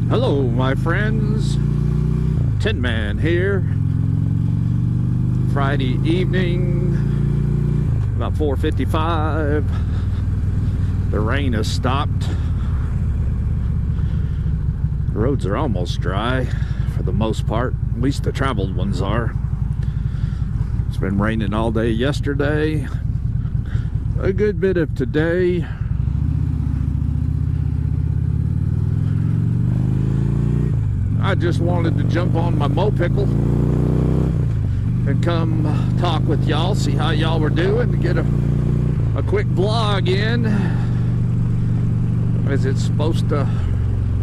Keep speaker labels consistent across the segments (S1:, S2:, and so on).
S1: Hello my friends, Tin Man here. Friday evening, about 4:55. The rain has stopped. The roads are almost dry for the most part, at least the traveled ones are. It's been raining all day yesterday, a good bit of today. I just wanted to jump on my Mopickle and come talk with y'all, see how y'all were doing, to get a quick vlog in, as it's supposed to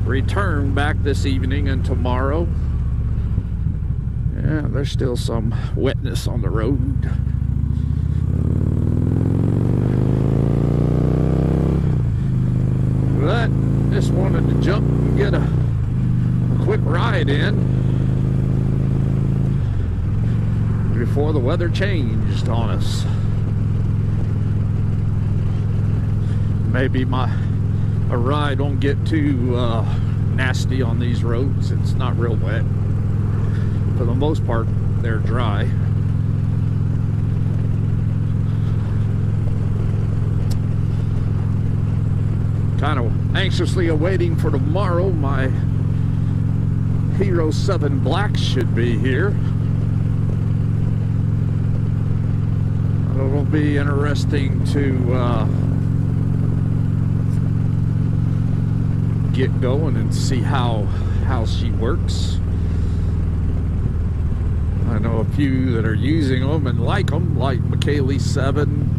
S1: return back this evening and tomorrow. Yeah, there's still some wetness on the road. But just wanted to jump and get a quick ride in before the weather changed on us. Maybe a ride won't get too nasty on these roads. It's not real wet. For the most part, they're dry. Kind of anxiously awaiting for tomorrow. My Hero 7 Black should be here. It'll be interesting to get going and see how she works. I know a few that are using them and like them, like McKaylee 7.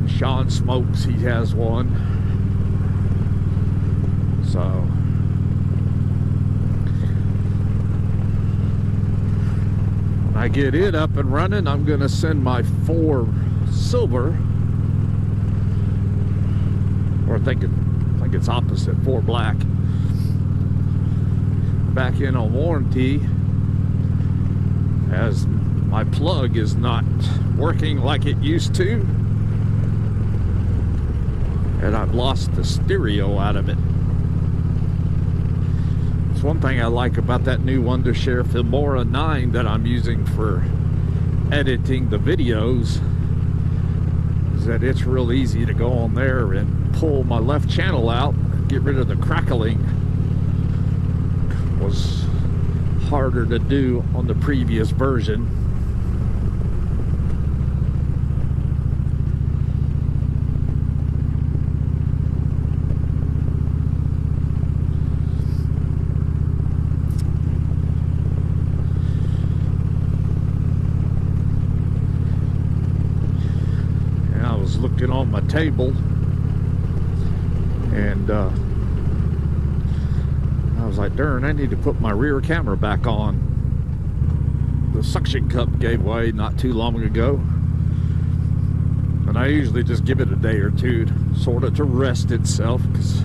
S1: Sean Smokes, he has one. So when I get it up and running, I'm gonna send my 4 silver, or I think it's opposite, 4 black, back in on warranty, as my plug is not working like it used to, and I've lost the stereo out of it. It's one thing I like about that new Wondershare Filmora 9 that I'm using for editing the videos, is that it's real easy to go on there and pull my left channel out and get rid of the crackling. It was harder to do on the previous version. And I was looking on my table, and I was like, darn, I need to put my rear camera back on. The suction cup gave way not too long ago, and I usually just give it a day or two sort of to rest itself, because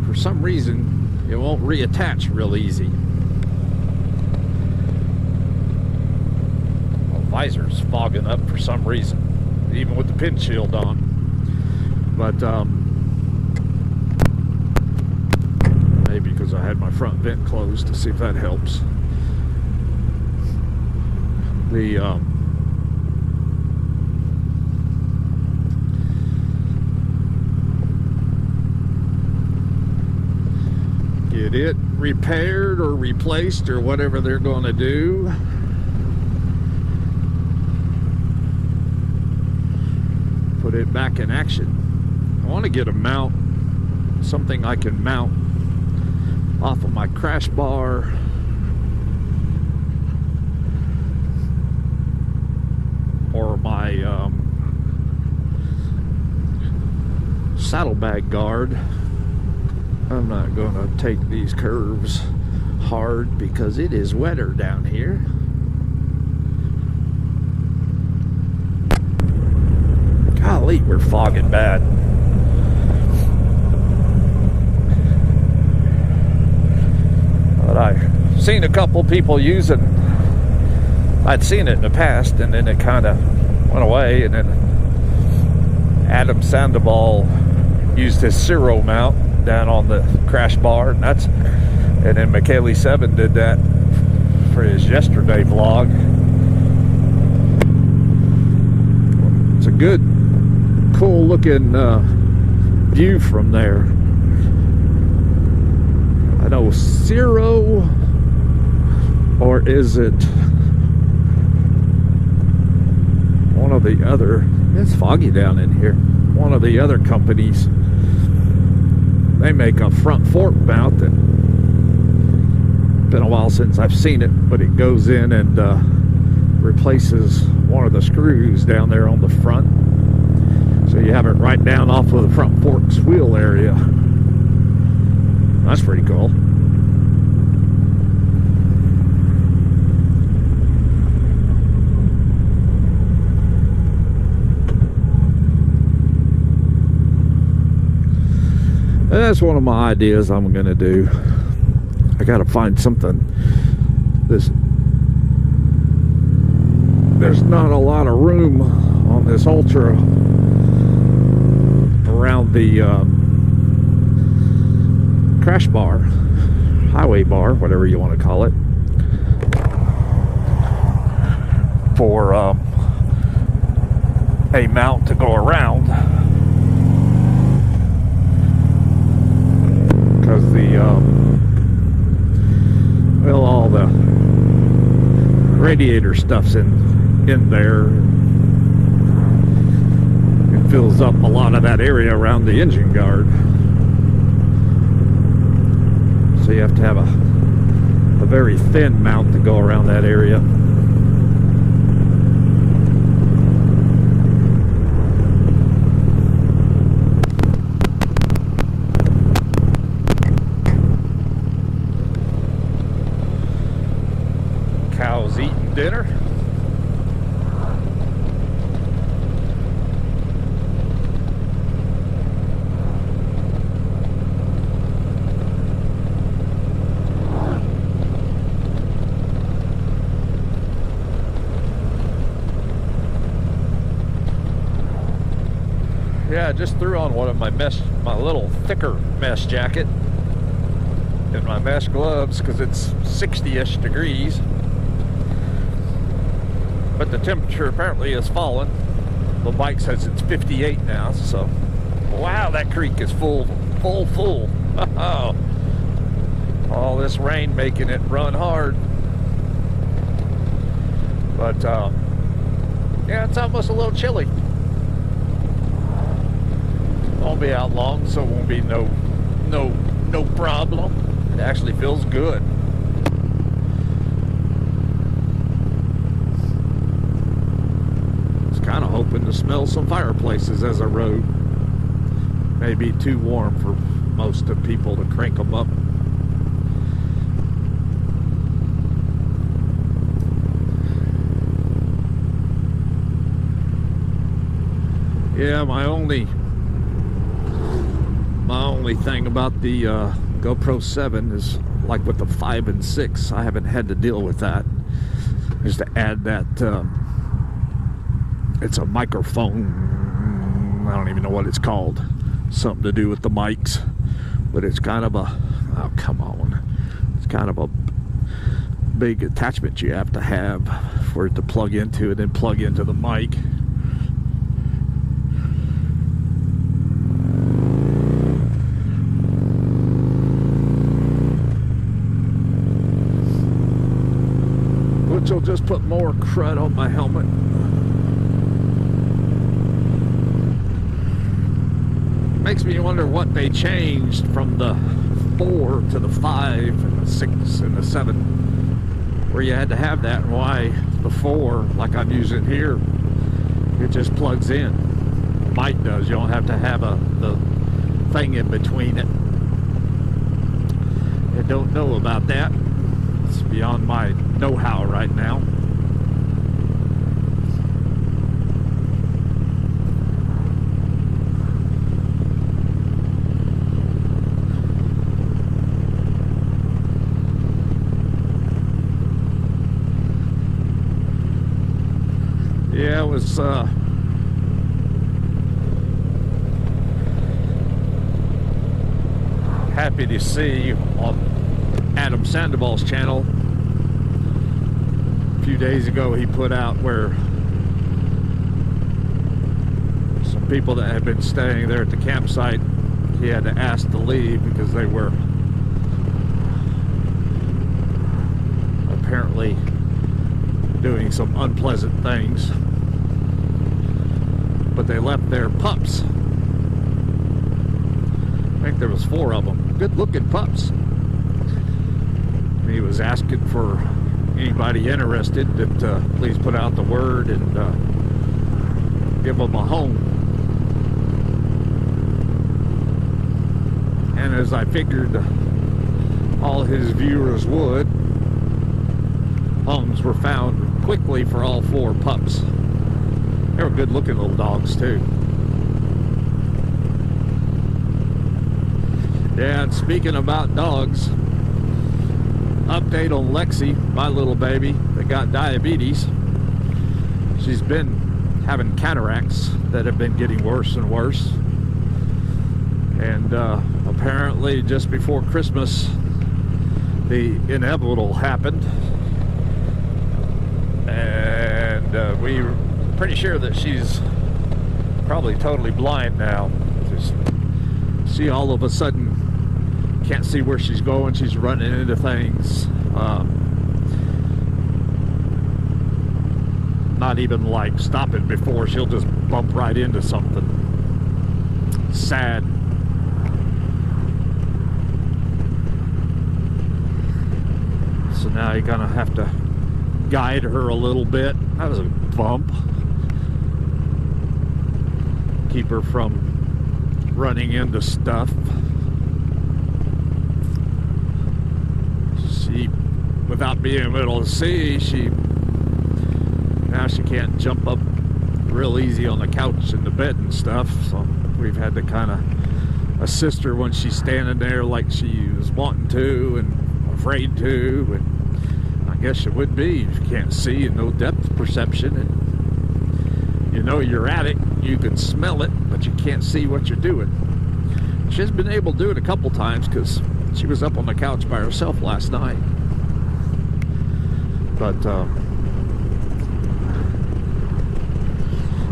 S1: for some reason it won't reattach real easy. Well, visor's fogging up for some reason, even with the pin shield on. But maybe because I had my front vent closed, to see if that helps. The get it repaired or replaced or whatever they're going to do. Put it back in action. I want to get a mount, something I can mount off of my crash bar, or my saddlebag guard, I'm not gonna take these curves hard because it is wetter down here. Golly, we're fogging bad. But I've seen a couple people using. I'd seen it in the past, and then it kind of went away. And then Adam Sandoval used his Zero mount down on the crash bar, and then Michele7 did that for his yesterday vlog. It's a good, cool looking view from there. I know Zero, or is it one of the other? It's foggy down in here. One of the other companies, they make a front fork mount that, been a while since I've seen it, but it goes in and replaces one of the screws down there on the front, so you have it right down off of the front fork's wheel area. That's pretty cool. That's one of my ideas I'm gonna do. I gotta find something. There's not a lot of room on this Ultra around the crash bar, highway bar, whatever you want to call it, for a mount to go around, because well, all the radiator stuff's in there. It fills up a lot of that area around the engine guard. So you have to have a very thin mount to go around that area. Cows eating dinner. Yeah, I just threw on one of my little thicker mesh jacket and my mesh gloves because it's 60-ish degrees. But the temperature apparently has fallen. The bike says it's 58 now, so wow, that creek is full. All this rain making it run hard. But yeah, it's almost a little chilly. Won't be out long, so it won't be no problem. It actually feels good. Kind of hoping to smell some fireplaces as I rode. Maybe too warm for most of people to crank them up. Yeah, my only thing about the GoPro 7 is, like with the 5 and 6, I haven't had to deal with that, is to add that it's a microphone. I don't even know what it's called. Something to do with the mics. But it's kind of a, oh come on. It's kind of a big attachment you have to have for it to plug into and then plug into the mic. Which will just put more crud on my helmet. Makes me wonder what they changed from the 4 to the 5 and the 6 and the 7, where you had to have that, and why the 4, like I'm using here, it just plugs in. Mic does. You don't have to have the thing in between it. don't know about that. It's beyond my know-how right now. Yeah, it was happy to see on Adam Sandoval's channel a few days ago he put out where some people that had been staying there at the campsite, he had to ask to leave because they were apparently doing some unpleasant things, but they left their pups. I think there was 4 of them, good looking pups. And he was asking for anybody interested that please put out the word and give them a home. And as I figured all his viewers would, homes were found quickly for all 4 pups. They were good looking little dogs too. Yeah, and speaking about dogs, update on Lexi, my little baby that got diabetes. She's been having cataracts that have been getting worse and worse. And apparently just before Christmas, the inevitable happened. And we're pretty sure that she's probably totally blind now. Just see, all of a sudden can't see where she's going. She's running into things. Not even like stopping before, she'll just bump right into something. Sad. So now you're gonna have to guide her a little bit. That was a bump. Keep her from running into stuff. She, without being able to see, now she can't jump up real easy on the couch and the bed and stuff. So we've had to kind of assist her when she's standing there like she was wanting to and afraid to. And I guess it would be, you can't see and no depth perception, and you know you're at it, you can smell it, but you can't see what you're doing. She's been able to do it a couple times because she was up on the couch by herself last night. But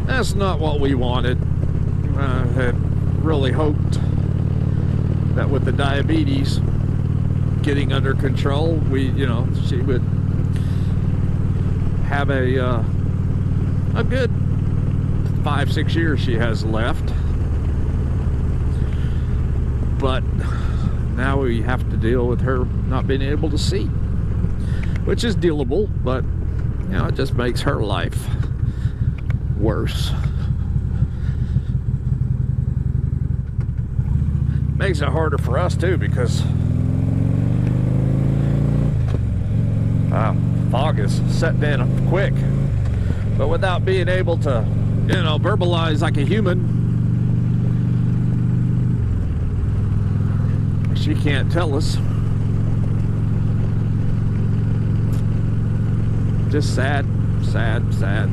S1: that's not what we wanted. I had really hoped that with the diabetes getting under control, she would have a good 5-6 years she has left. But now we have to deal with her not being able to see, which is dealable, but it just makes her life worse. Makes it harder for us too, because fog is setting in quick. But without being able to, verbalize like a human, she can't tell us. Just sad, sad, sad.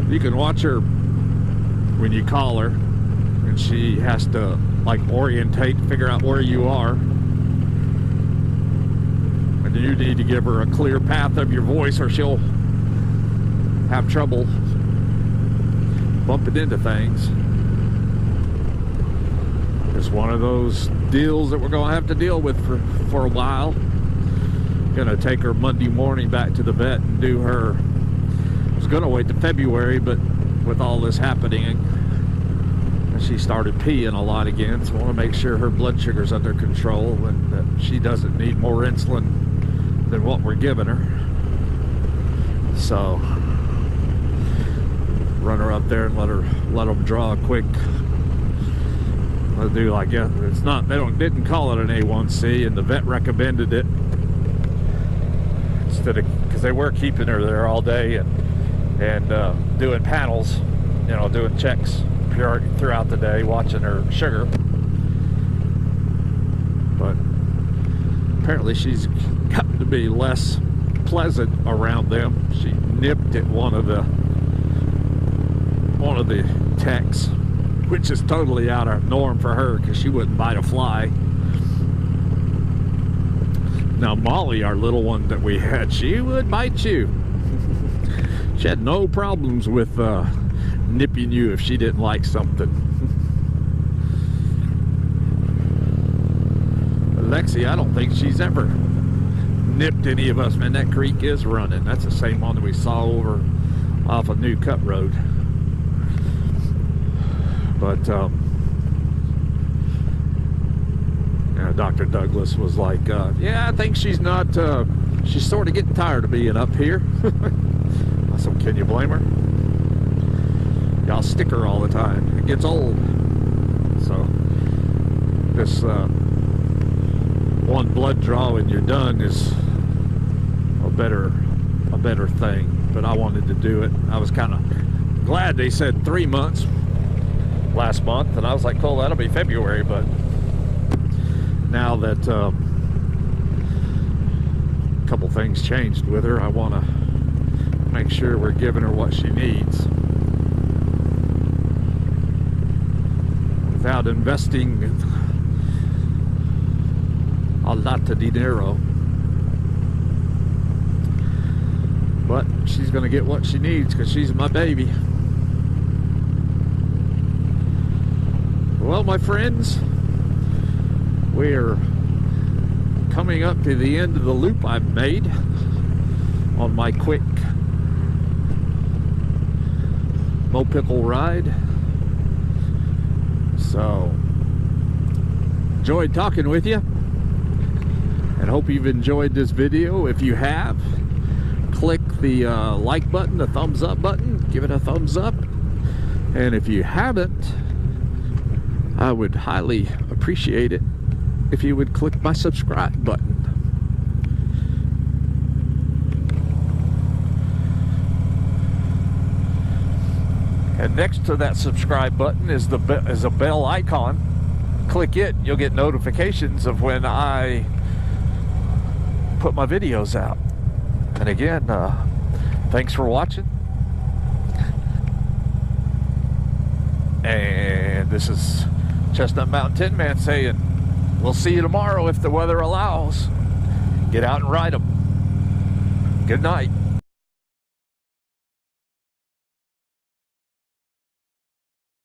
S1: You can watch her when you call her, and she has to orientate, figure out where you are. And you need to give her a clear path of your voice, or she'll have trouble bumping into things. It's one of those deals that we're going to have to deal with for a while. Gonna take her Monday morning back to the vet and do her. I was gonna wait to February, but with all this happening, she started peeing a lot again, so I want to make sure her blood sugar's under control and that she doesn't need more insulin than what we're giving her. So run her up there and let them draw a quick They do, like, yeah, it's not, didn't call it an A1C, and the vet recommended it instead of, because they were keeping her there all day and doing panels, you know, doing checks throughout the day, watching her sugar. But apparently she's gotten to be less pleasant around them. She nipped at one of the techs, which is totally out of norm for her because she wouldn't bite a fly. Now Molly, our little one that we had, she would bite you. She had no problems with nipping you if she didn't like something. Lexi, I don't think she's ever nipped any of us. Man, that creek is running. That's the same one that we saw over off a New Cut Road. But yeah, Dr. Douglas was like, yeah, I think she's not, she's sort of getting tired of being up here. I said, can you blame her? Y'all stick her all the time. It gets old. So this one blood draw and you're done is a better thing. But I wanted to do it. I was kind of glad they said 3 months last month, and I was like, cool, that'll be February. But now that a couple things changed with her, I want to make sure we're giving her what she needs without investing a lot of dinero. But she's gonna get what she needs because she's my baby. Well, my friends, we're coming up to the end of the loop I've made on my quick Mo-Pickle ride. So, enjoyed talking with you, and hope you've enjoyed this video. If you have, click the like button, the thumbs up button, give it a thumbs up. And if you haven't, I would highly appreciate it if you would click my subscribe button. And next to that subscribe button is a bell icon. Click it, you'll get notifications of when I put my videos out. And again, thanks for watching. And this is Chestnut Mountain Tin Man saying, we'll see you tomorrow if the weather allows. Get out and ride them. Good night.